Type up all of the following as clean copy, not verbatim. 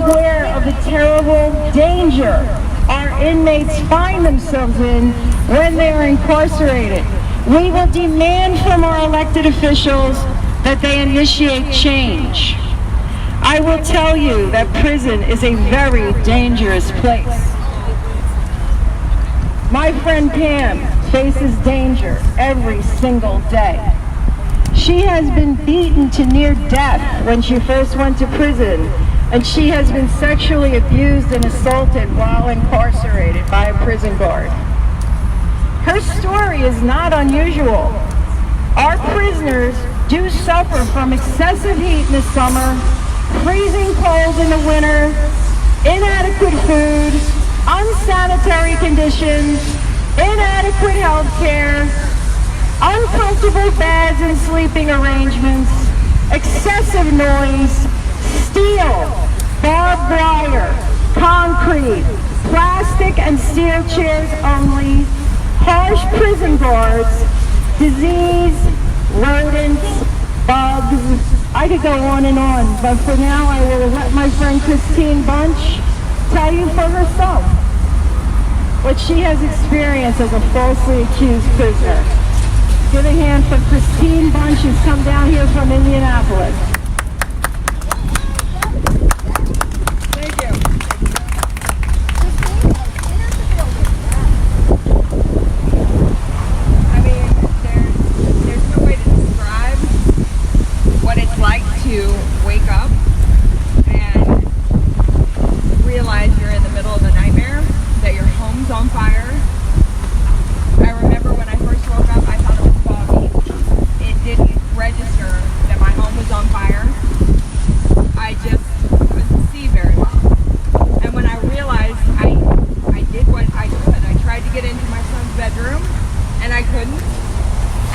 aware of the terrible danger our inmates find themselves in when they are incarcerated. We will demand from our elected officials that they initiate change. I will tell you that prison is a very dangerous place. My friend Pam faces danger every single day. She has been beaten to near death when she first went to prison, and she has been sexually abused and assaulted while incarcerated by a prison guard. Her story is not unusual. Our prisoners do suffer from excessive heat in the summer, freezing cold in the winter, inadequate food, unsanitary conditions, inadequate health care, uncomfortable beds and sleeping arrangements, excessive noise, steel, barbed wire, concrete, plastic and steel chairs only, harsh prison guards, disease, rodents, bugs. I could go on and on, but for now I will let my friend Kristine Bunch tell you for herself what she has experienced as a falsely accused prisoner. Give a hand for Kristine Bunch, who's come down here from Indianapolis. Thank you. I mean, there's no way to describe what it's like to wake up and realize you're in the middle of a nightmare, that your home's on fire. I remember when I first woke up, I thought it was foggy. It didn't register that my home was on fire. I just couldn't see very well. And when I realized I did what I could, I tried to get into my son's bedroom, and I couldn't.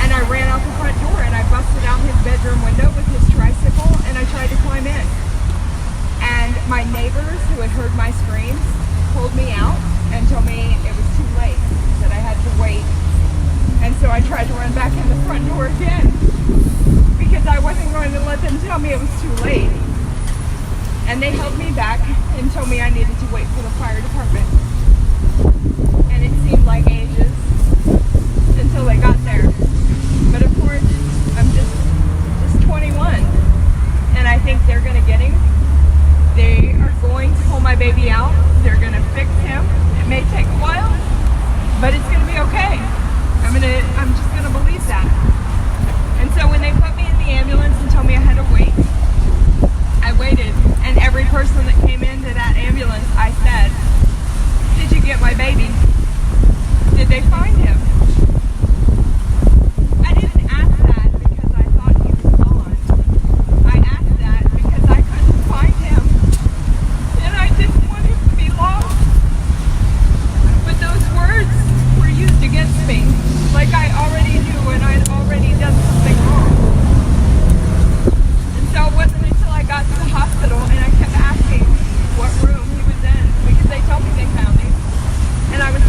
And I ran out the front door, and I busted out his bedroom window with his tricycle, and I tried to climb in. And my neighbors who had heard my screams pulled me out and told me it was too late, that I had to wait. And so I tried to run back in the front door again because I wasn't going to let them tell me it was too late. And they held me back and told me I needed to wait for the fire department. And it seemed like ages until they got there. But of course, I'm just 21. And I think they're going to get him. They are going to pull my baby out. They're going to fix him. It may take a while, but it's going to be okay. I'm just going to believe that. And so when they put me in the ambulance and told me I had to wait, I waited. And every person that came into that ambulance, I said, "Did you get my baby? Did they find him?" I didn't ask that because I thought he was gone. I asked that because I couldn't find him. And I didn't want him to be lost. But those words were used against me, like I already knew and I'd already done something wrong. And so it wasn't until I got to the hospital and I kept asking what room he was in, because they told me they found him. And I was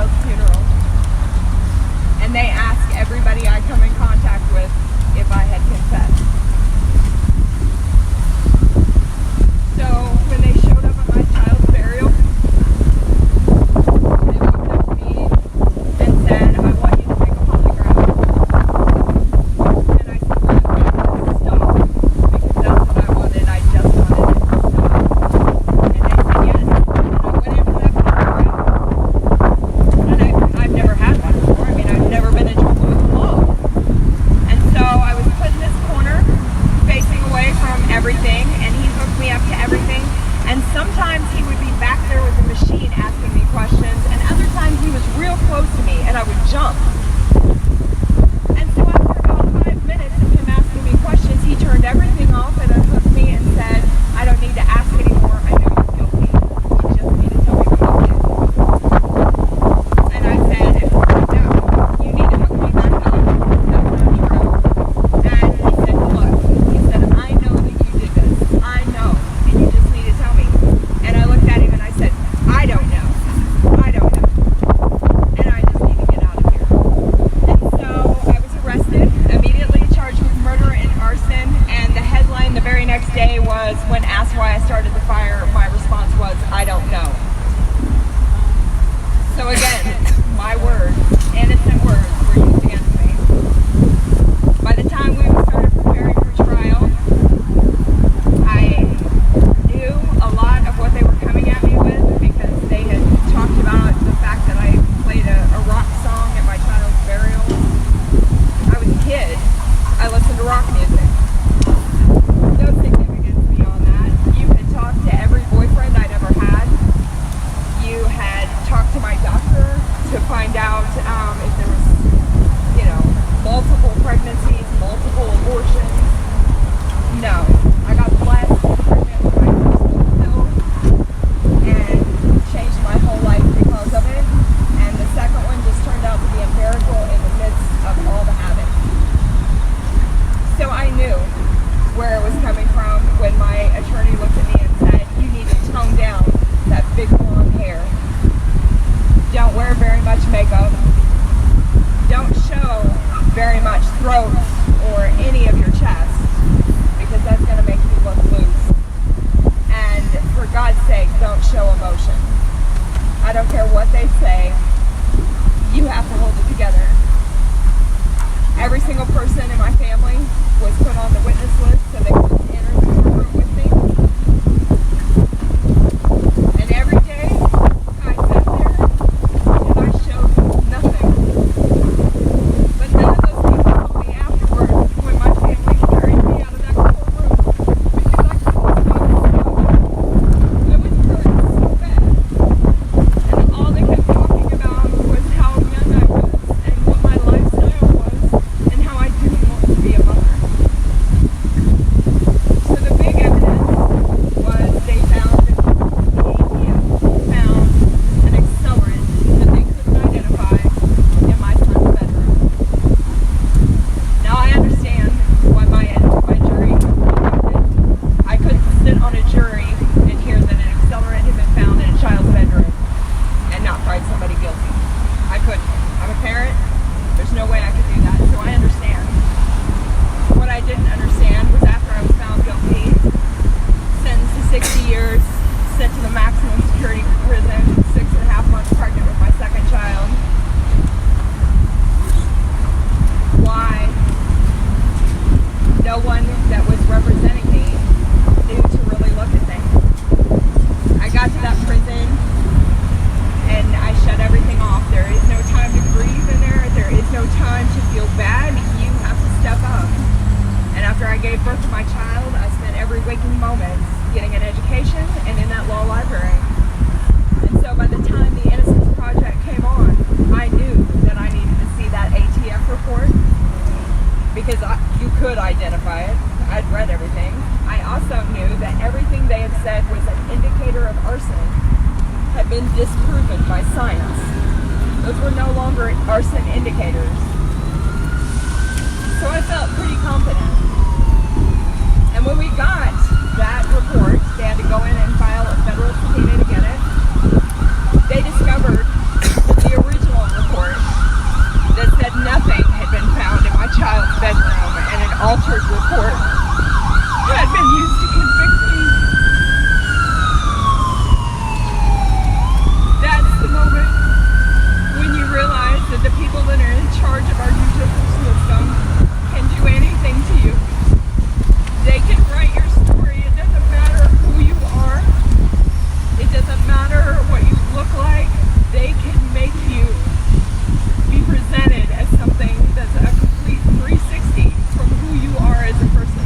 child's funeral, and they asked everybody I come in contact with if I had confessed. So when they showed up at my child's burial, they walked up to me and said, "I want you to make a polygraph." And I said, "Stop," because that's what I wanted. I just wanted it to stop. And they said yes. And I went into that polygraph, and I've never had one before. I mean, I've never been in trouble with the law. And so I was put in this corner, facing away from everything, and he hooked me up to everything. And sometimes he would be back there with the machine asking me questions, and other times he was real close to me, and I would jump. And so after about 5 minutes of him asking me questions, he turned everything off and unhooked me and said, "I don't need to ask anymore. I know you're guilty. You just need to tell me what you did." And I said, "No, you need to hook me back up. That's not true." And he said, "Look," he said, "I know that you did this. I know, and you just need to tell me." And I looked at him and I said, "I don't know. I don't know. And I just need to get out of here." And so I was arrested, immediately charged with murder and arson, and the headline the very next day was, when asked why I started the fire, my response was, "I don't know." So again, my words, innocent words, were used against me. By the time we started preparing for trial, I knew a lot of what they were coming at me with, because they had talked about the fact that I played a rock song at my child's burial. I was a kid. I listened to rock music. No significance beyond that. You had talked to every boyfriend I'd ever had. You had talked to my doctor to find out if there was, multiple pregnancies, multiple abortions. No. I got blessed, pregnant with my first pill, and changed my whole life because of it. And the second one just turned out to be a miracle in the midst of all the havoc. So I knew where it was coming from when my attorney looked at me and said, "You need to tone down that big blonde hair. Don't wear very much makeup. Don't show very much throat or any of your chest, because that's going to make you look loose. And for God's sake, don't show emotion. I don't care what they say. You have to hold it together." Every single person in my family was put on the witness list so they could enter the courtroom with me. And every day I sat there and I showed nothing. But none of those people told me afterwards, when my family carried me out of that courtroom, because I couldn't stop. It was hurt so bad. And all they kept talking about was how young I was and what my lifestyle was and how I didn't want to be a mother. So the big evidence was they found the ATM found an accelerant that they couldn't identify in my son's bedroom. Now I understand why my jury convicted. I couldn't sit on a jury and hear that an accelerant had been found in a child's bedroom and not find somebody guilty. I couldn't. I'm a parent. There's no way I could do that. So I understand. What I didn't understand was after I was found guilty, sentenced to 60 years, sent to the maximum security prison, 6.5 months pregnant with my second child. Why no one that was representing me knew to really look at things. I got to that prison and I shut everything off. There is no time to grieve in there. There is no time to feel bad. You have to step up. And after I gave birth to my child, I spent every waking moment getting an education and in that law library. And so by the time the Innocence Project came on, I knew that I needed to see that ATF report, because you could identify it. I'd read everything. I also knew that everything they had said was an indicator of arson had been disproven by science. Those were no longer arson indicators. So I felt pretty confident. And when we got that report, they had to go in and file a federal subpoena to get it. They discovered that the original matter what you look like, they can make you be presented as something that's a complete 360 from who you are as a person.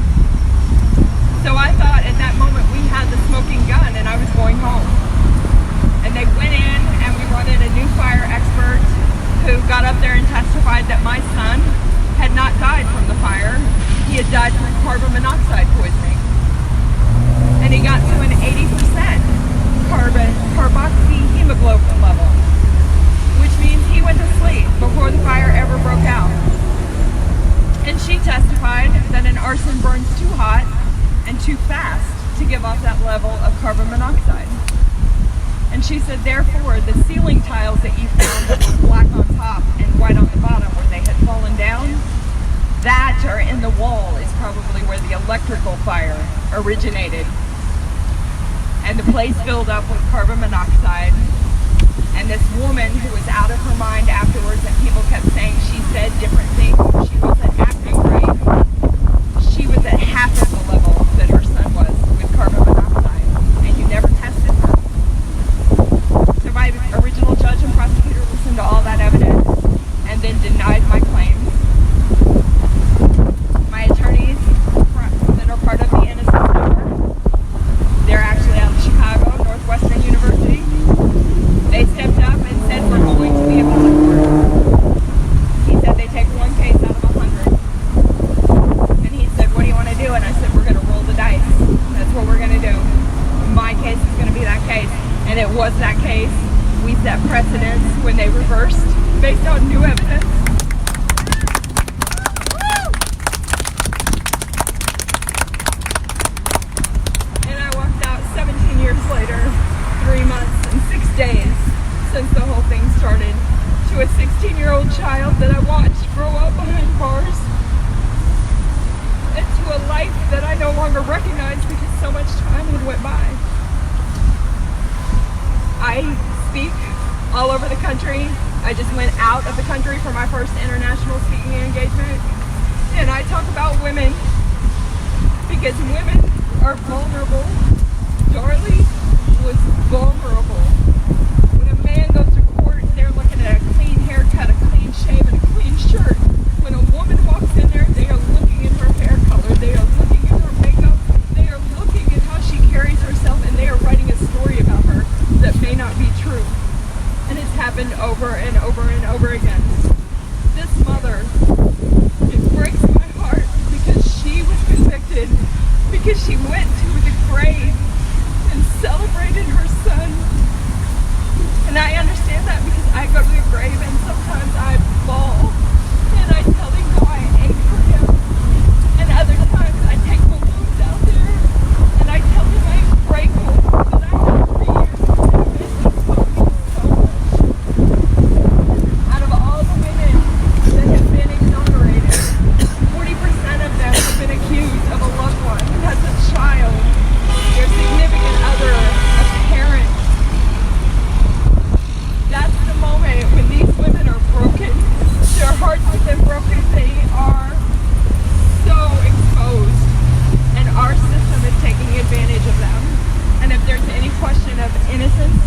So I thought at that moment we had the smoking gun and I was going home. And they went in and we brought in a new fire expert who got up there and testified that my son had not died from the fire. He had died from carbon monoxide poisoning. And he got to an 80% carboxyhemoglobin level, which means he went to sleep before the fire ever broke out. And she testified that an arson burns too hot and too fast to give off that level of carbon monoxide. And she said, therefore, the ceiling tiles that you found that were black on top and white on the bottom where they had fallen down, that or in the wall is probably where the electrical fire originated. And the place filled up with carbon monoxide. And this woman who was out of her mind afterwards, and people kept saying she said different things, she wasn't acting right. She was at half of the level that her son was with carbon monoxide, and you never tested her. So my original judge and prosecutor listened to all that evidence and then denied my claims. My attorneys that are part of the Innocence Network, they're actually out of Chicago, Northwestern University. They stepped up and said we're going to the appellate court. He said they take one case out of 100. And he said, what do you want to do? And I said, we're going to roll the dice. That's what we're going to do. My case is going to be that case. And it was that case. We set precedents when they reversed based on new evidence. And I walked out 17 years later, 3 months and 6 days since the whole thing started, to a 16-year-old child that I watched grow up behind bars, and to a life that I no longer recognize because so much time had went by. I speak all over the country. I just went out of the country for my first international speaking engagement, and I talk about women because women are vulnerable. Darlie was vulnerable. When a man goes to court, they're looking at a clean haircut, a clean shave, and a clean shirt. When a woman walks in there, they are looking at her hair color, they are looking at her makeup, they are looking at how she carries herself, and they are writing a story about her that may not be true. And it's happened over and over and over again. This mother, it breaks my heart because she was convicted, because she went to the grave and celebrated her son. And I understand that because I go to the grave and sometimes I bawl and I tell him how I ache for him. And other times I take balloons out there and I tell him I'm grateful that I have 3 years to live and he taught me so much. Out of all the women that have been exonerated, 40% of them have been accused of a loved one, as a child, their significant other, a parent. That's the moment when these women are broken. Their hearts have been broken. They are so exposed. And our system is taking advantage of them. And if there's any question of innocence,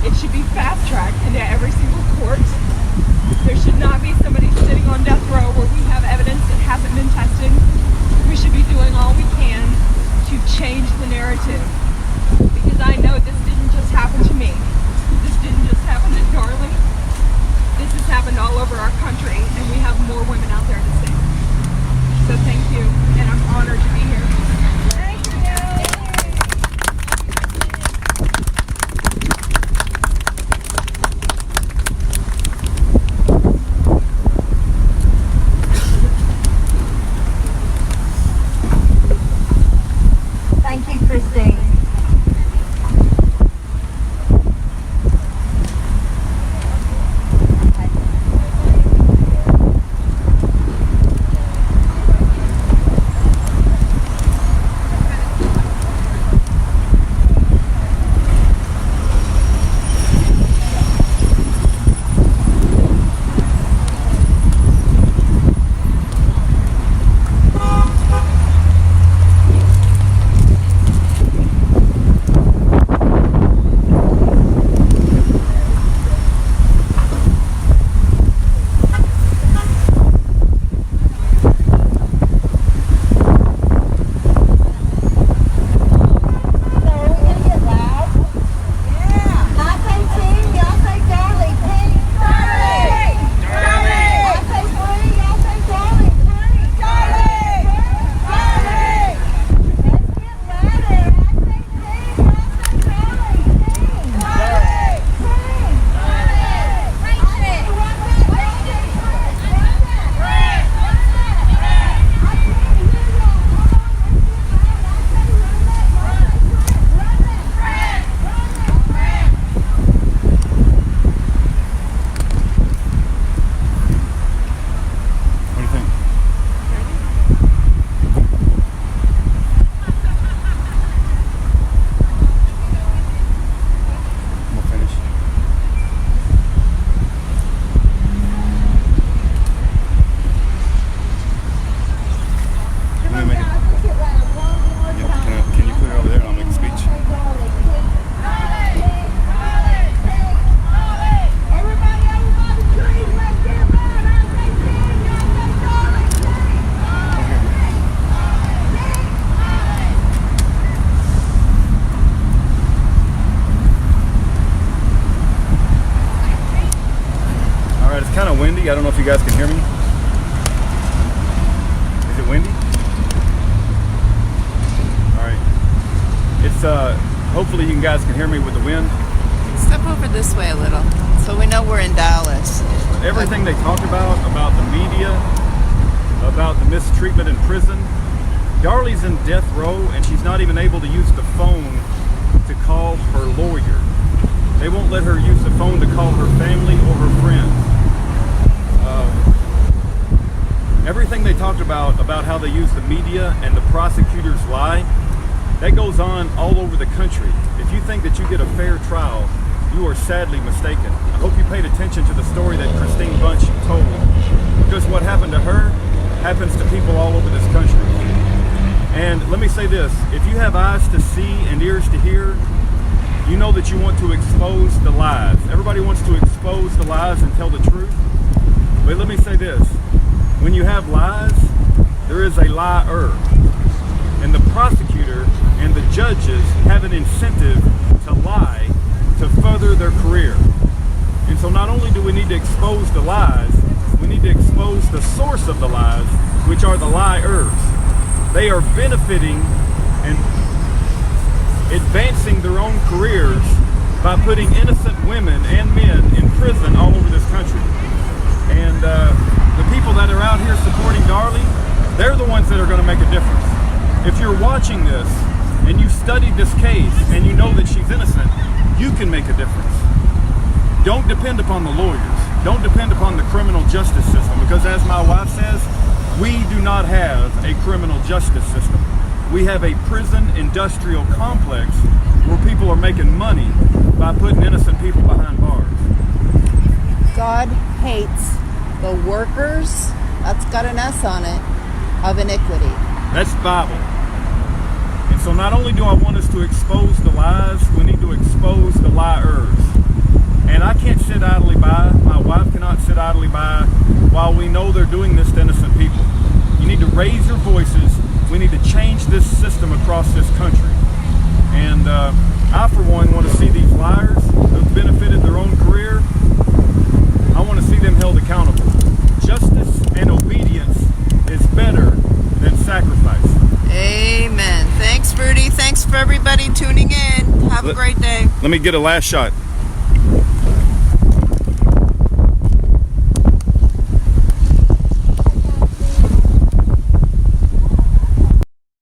it should be fast-tracked into every single court. There should not be somebody sitting on death row where we have evidence that hasn't been tested. We should be doing all we can to change the narrative. Because I know this didn't just happen to me. This didn't just happen to Darlie. This has happened all over our country, and we have more women out there to see. So thank you, and I'm honored to be here. Thank you. windy. I don't know if you guys can hear me. Is it windy? All right. It's hopefully you guys can hear me with the wind. Step over this way a little, so we know we're in Dallas. Everything they talk about the media, about the mistreatment in prison. Darlie's in death row, and she's not even able to use the phone to call her lawyer. They won't let her use the phone to call her family or her friends. Everything they talked about how they use the media and the prosecutors lie, that goes on all over the country. If you think that you get a fair trial, you are sadly mistaken. I hope you paid attention to the story that Kristine told, because what happened to her happens to people all over this country. And let me say this, if you have eyes to see and ears to hear, you know that you want to expose the lies. Everybody wants to expose the lies and tell the truth. But let me say this, when you have lies, there is a liar. And the prosecutor and the judges have an incentive to lie to further their career. And so not only do we need to expose the lies, we need to expose the source of the lies, which are the liars. They are benefiting and advancing their own careers by putting innocent women and men in prison all over this country. And the people that are out here supporting Darlie, they're the ones that are going to make a difference. If you're watching this and you've studied this case and you know that she's innocent, you can make a difference. Don't depend upon the lawyers. Don't depend upon the criminal justice system, because as my wife says, we do not have a criminal justice system. We have a prison industrial complex where people are making money by putting innocent people behind bars. God hates the workers, that's got an S on it, of iniquity. That's the Bible. And so not only do I want us to expose the lies, we need to expose the liars. And I can't sit idly by, my wife cannot sit idly by, while we know they're doing this to innocent people. You need to raise your voices. We need to change this system across this country. And I, for one, want to see these liars who've benefited their own career, I want to see them held accountable. Justice and obedience is better than sacrifice. Amen. Thanks, Rudy. Thanks for everybody tuning in. Have a great day. Let me get a last shot.